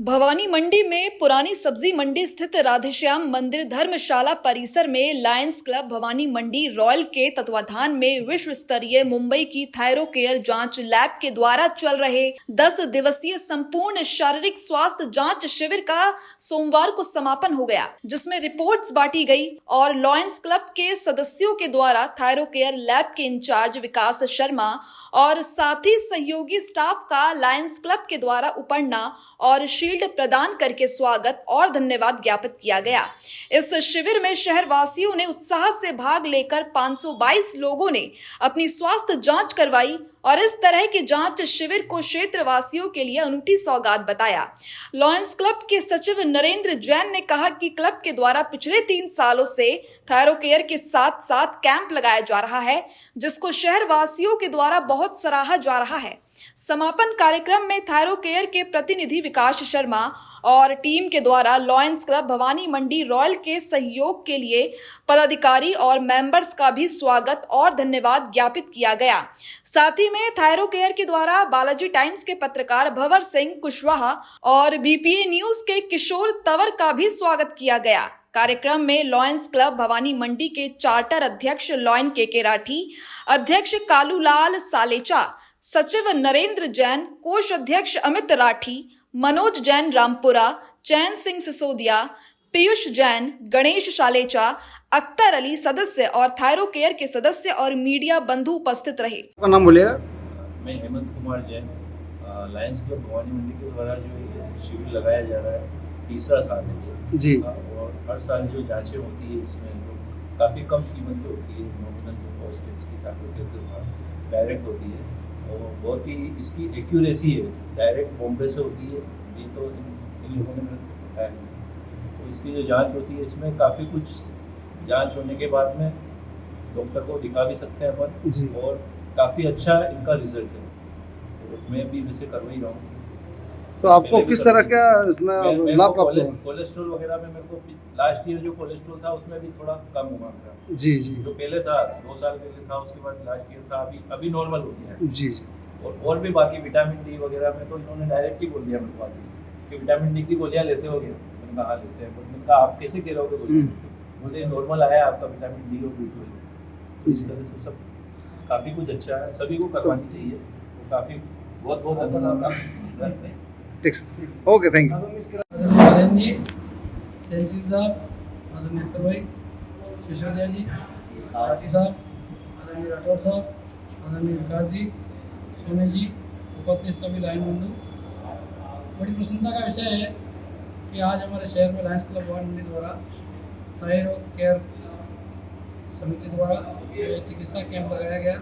भवानी मंडी में पुरानी सब्जी मंडी स्थित राधेश्याम मंदिर धर्मशाला परिसर में लायंस क्लब भवानी मंडी रॉयल के तत्वाधान में विश्व स्तरीय मुंबई की थायरो केयर जांच लैब के द्वारा चल रहे 10 दिवसीय संपूर्ण शारीरिक स्वास्थ्य जांच शिविर का सोमवार को समापन हो गया, जिसमें रिपोर्ट्स बांटी गई और लायंस क्लब के सदस्यों के द्वारा थायरो केयर लैब के इंचार्ज विकास शर्मा और साथी सहयोगी स्टाफ का लायंस क्लब के द्वारा उपरना और शील्ड प्रदान करके स्वागत और धन्यवाद ज्ञापित किया गया। इस शिविर में शहर वासियों ने उत्साह से भाग लेकर 522 लोगों ने अपनी स्वास्थ्य जांच करवाई और इस तरह के जांच शिविर को क्षेत्र वासियों के लिए अनूठी सौगात बताया। लायंस क्लब के सचिव नरेंद्र जैन ने कहा कि क्लब के द्वारा पिछले 3 सालों से थायरो केयर के साथ साथ कैंप लगाया जा रहा है, जिसको शहर वासियों के द्वारा बहुत सराहा जा रहा है। समापन कार्यक्रम में थायरो केयर के प्रतिनिधि विकास शर्मा और टीम के द्वारा लायंस क्लब भवानी मंडी रॉयल के सहयोग के लिए पदाधिकारी और मेंबर्स का भी स्वागत और धन्यवाद ज्ञापित किया गया। साथ ही में थायरो केयर के द्वारा बालाजी टाइम्स के पत्रकार भंवर सिंह कुशवाहा और बीपीए न्यूज के किशोर तंवर का भी स्वागत किया गया। कार्यक्रम में लायंस क्लब भवानी मंडी के चार्टर अध्यक्ष लॉयन के राठी, अध्यक्ष कालूलाल सालेचा, सचिव नरेंद्र जैन, कोष अध्यक्ष अमित राठी, मनोज जैन रामपुरा, चैन सिंह सिसोदिया, पीयूष जैन, गणेश शालेचा, अख्तर अली सदस्य और थायरो केयर के सदस्य और मीडिया बंधु उपस्थित रहे। आपका नाम बोलिएगा। मैं हेमंत कुमार जैन, लायंस क्लब भवानी मंडी के द्वारा जो ये शिविर लगाया जा रहा है, तीसरा साल है ये जी। और हर साल जो जांचें होती है इसमें जो काफ़ी कम कीमत पे होती है, नॉमिनल जो कॉस्ट है इसकी थायरो केयर के द्वारा डायरेक्ट होती है और बहुत ही इसकी एक्यूरेसी है, डायरेक्ट बॉम्बे से होती है, ये तो इन लोगों ने बताया नहीं। तो इसकी जो जांच होती है इसमें काफ़ी कुछ जांच होने के बाद में डॉक्टर को दिखा भी सकते हैं अपन जी। और काफ़ी अच्छा इनका रिजल्ट है। तो मैं भी वैसे करवा ही रहा हूँ। तो आपको किस तरह का इसमें लाभ प्राप्त हुआ? कोलेस्ट्रॉल वगैरह में मेरे को लास्ट ईयर जो कोलेस्ट्रॉल था उसमें भी थोड़ा कम हुआ मेरा। जी जी। जो पहले था 2 साल पहले था, उसके बाद लास्ट ईयर था, अभी नॉर्मल हो गया है। जी जी। और भी बाकी विटामिन डी वगैरह में तो इन्होंने डायरेक्ट ही बोल दिया मेरे को आगे कि विटामिन डी की गोलियाँ लेते हो गया। मैंने कहा हाँ लेते हैं, बट मैंने कहा आप कैसे ले रहोगे गोलियाँ? बोले नॉर्मल आया आपका विटामिन डी और बी12। इस तरह से सब काफ़ी कुछ अच्छा है, सभी को करवानी चाहिए। वो काफ़ी बहुत धन्यवाद। ठीक सर, ओके, थैंक यू। जी, तहसील साहब, आदरणीय अख्तर भाई, सिसोदिया जी, राठी साहब, आदरणीय राठौर साहब, आदरणीय विकास जी, सोनी जी, उपस्थित सभी लाइन बंधु, बड़ी प्रसन्नता का विषय है कि आज हमारे शहर में लायंस क्लब भवानी मंडी द्वारा थायरो केयर समिति द्वारा चिकित्सा कैंप लगाया गया।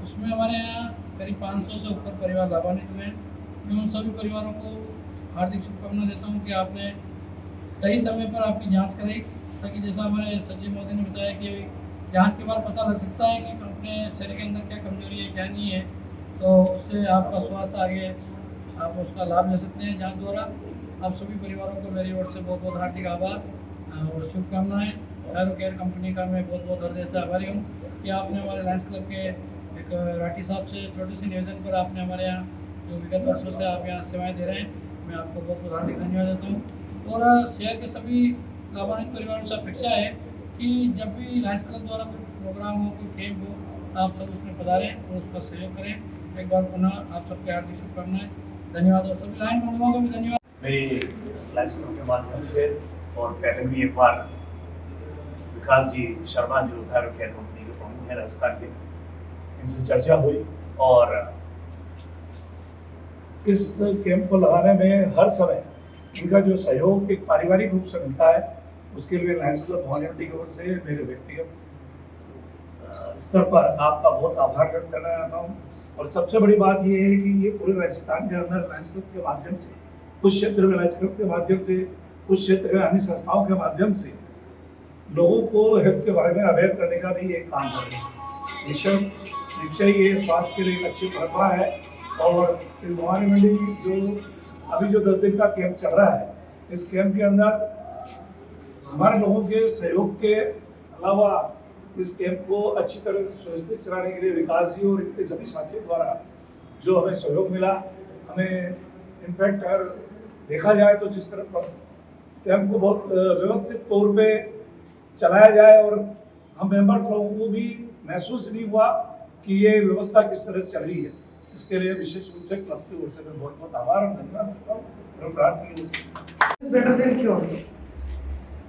उसमें हमारे यहाँ करीब 500 से ऊपर परिवार लाभान्वित हुए हैं। मैं उन सभी परिवारों को हार्दिक शुभकामना देता हूँ कि आपने सही समय पर आपकी जांच कराई, ताकि जैसा हमारे सचिव महोदय ने बताया कि जांच के बाद पता लग सकता है कि अपने शरीर के अंदर क्या कमजोरी है क्या नहीं है, तो उससे आपका स्वास्थ्य आगे आप उसका लाभ ले सकते हैं जांच द्वारा। आप सभी परिवारों को मेरी ओर से बहुत बहुत हार्दिक आभार और शुभकामनाएँ। थायरो केयर कंपनी का मैं बहुत बहुत हृदय से आभारी हूँ कि आपने हमारे लायंस क्लब के एक राठी साहब से छोटे से निवेदन पर आपने हमारे यहाँ जो विगत वर्षों से आप यहाँ सेवाएं दे रहे हैं, मैं आपको बहुत बहुत हार्दिक धन्यवाद देता हूँ। और शहर के सभी लाभान्वित परिवारों से अपेक्षा है कि जब भी लायंस क्लब द्वारा कोई प्रोग्राम हो, कोई कैंप हो, आप सब उसमें पधारें और उसका सहयोग करें। एक बार पुनः आप सबके हार्दिक शुभकामनाएं, धन्यवाद और सभी लाइन बंधुओं को भी धन्यवाद। मेरी लायंस क्लब के माध्यम से और पहले भी एक बार विकास जी शर्मा जो थायरो केयर कंपनी के प्रमुख हैं राजस्थान के, इनसे चर्चा हुई और इस कैंप को लगाने में हर समय इनका जो सहयोग एक पारिवारिक रूप से मिलता है, उसके लिए लायंस क्लब भवानी मंडी की ओर से मेरे व्यक्तिगत स्तर पर आपका बहुत आभार व्यक्त करना चाहता हूँ। और सबसे बड़ी बात ये है कि ये पूरे राजस्थान के अंदर लायंस क्लब के माध्यम से, कुछ क्षेत्र में लायंस क्लब के माध्यम से, कुछ क्षेत्र में अन्य संस्थाओं के माध्यम से लोगों को हेल्थ के बारे में अवेयर करने का भी एक काम कर रहे हैं। निश्चय ये स्वास्थ्य के लिए एक अच्छी परंपरा है। और भवानी मंडी जो अभी जो 10 दिन का कैंप चल रहा है, इस कैंप के अंदर हमारे लोगों के सहयोग के अलावा इस कैंप को अच्छी तरह से सुनिश्चित चलाने के लिए विकास जी और इनके सभी साथियों द्वारा जो हमें सहयोग मिला, हमें इनफैक्ट हर देखा जाए तो जिस तरह कैंप को बहुत व्यवस्थित तौर पे चलाया जाए और हम मेंबर लोगों को भी महसूस नहीं हुआ कि ये व्यवस्था किस तरह से चल रही है। इसके लिए विशेष रूप से क्लब की ओर से मैं बहुत बहुत आभार और धन्यवाद करता हूँ और प्रार्थना की ओर से बेटर देन क्योर।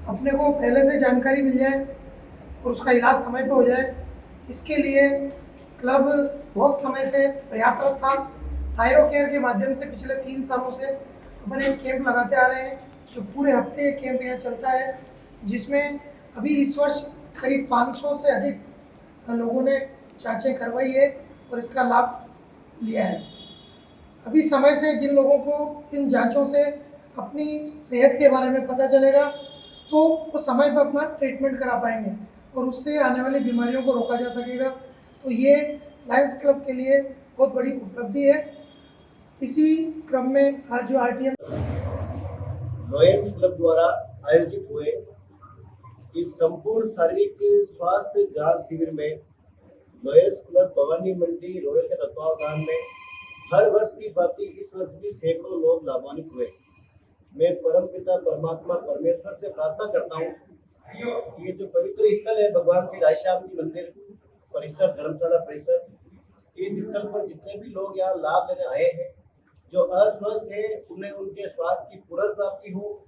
अपने को पहले से जानकारी मिल जाए और उसका इलाज समय पे हो जाए, इसके लिए क्लब बहुत समय से प्रयासरत था। थायरो केयर के माध्यम से पिछले 3 सालों से अपन एक कैंप लगाते आ रहे हैं, जो पूरे हफ्ते कैंप यहाँ चलता है, जिसमें अभी इस वर्ष करीब 500 से अधिक लोगों ने जांचें करवाई है और इसका लाभ लिया है। अभी समय से जिन लोगों को इन जांचों से अपनी सेहत के बारे में पता चलेगा तो वो समय पर अपना ट्रीटमेंट करा पाएंगे और उससे आने वाली बीमारियों को रोका जा सकेगा। तो ये लायंस क्लब के लिए बहुत बड़ी उपलब्धि है। इसी क्रम में आज जो आरटीएम लायंस क्लब द्वारा आयोजित हुए इस संपूर्ण शारीरिक स्वास्थ्य जांच शिविर में लायंस क्लब भवानी मंडी रॉयल के तत्वावधान में हर वर्ष की भांति इस वर्ष भी सैकड़ों लोग लाभान्वित हुए। मैं परमपिता परमात्मा परमेश्वर से प्रार्थना करता हूँ कि ये जो पवित्र स्थल है भगवान श्री राधेश्याम जी मंदिर परिसर धर्मशाला परिसर, इस स्थल पर जितने भी लोग यहाँ लाभ लेने आए हैं, जो अस्वस्थ हैं उन्हें उनके स्वास्थ्य की पुनर्प्राप्ति हो,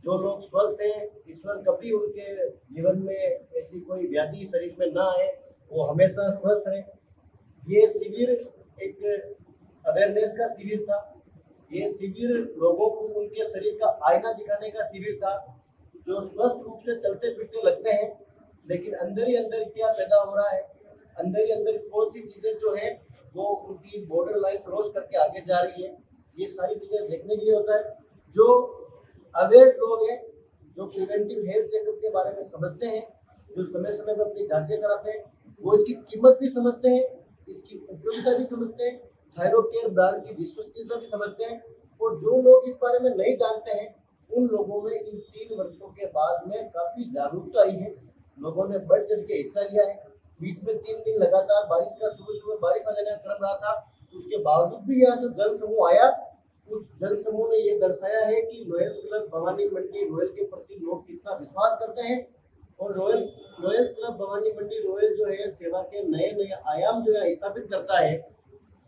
जो लोग स्वस्थ हैं ईश्वर कभी उनके जीवन में ऐसी कोई व्याधि शरीर में ना आए, वो हमेशा स्वस्थ रहे। ये शिविर एक अवेयरनेस का शिविर था। ये शिविर लोगों को उनके शरीर का आईना दिखाने का शिविर था। जो स्वस्थ रूप से चलते फिरते लगते हैं लेकिन अंदर ही अंदर क्या पैदा हो रहा है, अंदर ही अंदर कौन सी चीजें जो है वो उनकी बॉर्डर लाइन क्रॉस करके आगे जा रही है, ये सारी चीजें देखने के लिए होता है। जो अवेयर लोग हैं, जो प्रिवेंटिव हेल्थ चेकअप के बारे में समझते हैं, जो समय समय पर अपनी जांचें कराते हैं, वो इसकी कीमत भी समझते हैं, इसकी उपयोगिता भी समझते हैं, थायरो केयर ब्रांड की विश्वसनीयता भी समझते हैं। और जो लोग इस बारे में नहीं जानते हैं उन लोगों में इन 3 वर्षों के बाद में काफी जागरूकता आई है। लोगों ने बढ़ चढ़ के हिस्सा लिया है। बीच में 3 दिन लगातार बारिश का सुबह बारिश का जाने का क्रम रहा था, उसके बावजूद भी यहाँ जो जन समूह आया, उस जन समूह ने ये दर्शाया है कि लायंस क्लब भवानी मंडी रॉयल के प्रति लोग कितना विश्वास करते हैं। और लायंस क्लब भवानी मंडी रॉयल जो है सेवा के नए नए आयाम जो है स्थापित करता है।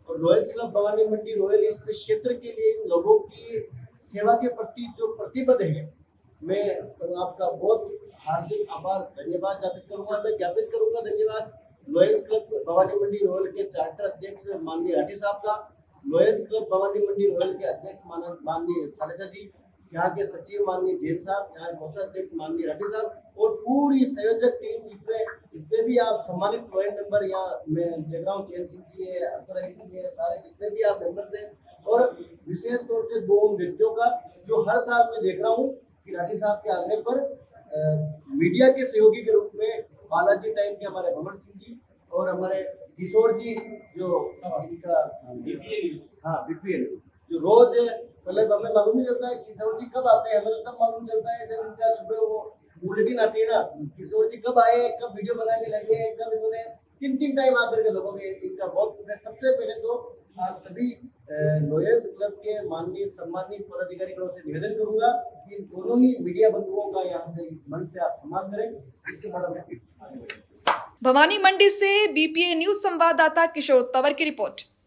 और लायंस क्लब भवानी मंडी रॉयल इस क्षेत्र के लिए इन लोगों की सेवा के प्रति जो प्रतिबद्ध है, मैं आपका बहुत हार्दिक आभार धन्यवाद ज्ञापित करूंगा। मैं ज्ञापित करूंगा धन्यवाद लायंस क्लब भवानी मंडी रॉयल के चार्टर अध्यक्ष माननीय राठी साहब का, लायंस क्लब भवानी मंडी रॉयल के अध्यक्ष माननीय सालेजा जी, यहाँ के सचिव माननीय जैन साहब, यहाँ के कोषाध्यक्ष माननीय राठी साहब और पूरी संयोजक टीम, जिसमें जितने भी आप सम्मानित क्लाइंट मेंबर यहाँ मैं देख रहा हूँ, चैन सिंह जी है, अख्तर अली जी है, सारे जितने भी आप मेंबर्स हैं। और विशेष तौर से 2 व्यक्तियों का जो हर साल मैं देख रहा हूँ कि राठी साहब के आग्रह पर मीडिया के सहयोगी के रूप में बालाजी टाइम के हमारे भवन सिंह जी और हमारे किशोर जी, जो इनका बीपीएल जो रोज पहले हमें मालूम नहीं चलता है किशोर जी कब आते हैं, हमें तब मालूम चलता है जब इनका सुबह वो बुलेटिन आती है ना, किशोर जी कब आए, कब वीडियो बनाने लगे, कब इन्होंने 3 टाइम आकर के लोगों में इनका बहुत। मैं सबसे पहले तो आप सभी लायंस क्लब के माननीय सम्मानित पदाधिकारियों से निवेदन करूंगा कि इन दोनों ही मीडिया बंधुओं का यहाँ से इस मंच से आप सम्मान करें। इसके बाद भवानी मंडी से बीपीए न्यूज संवाददाता किशोर तंवर की रिपोर्ट।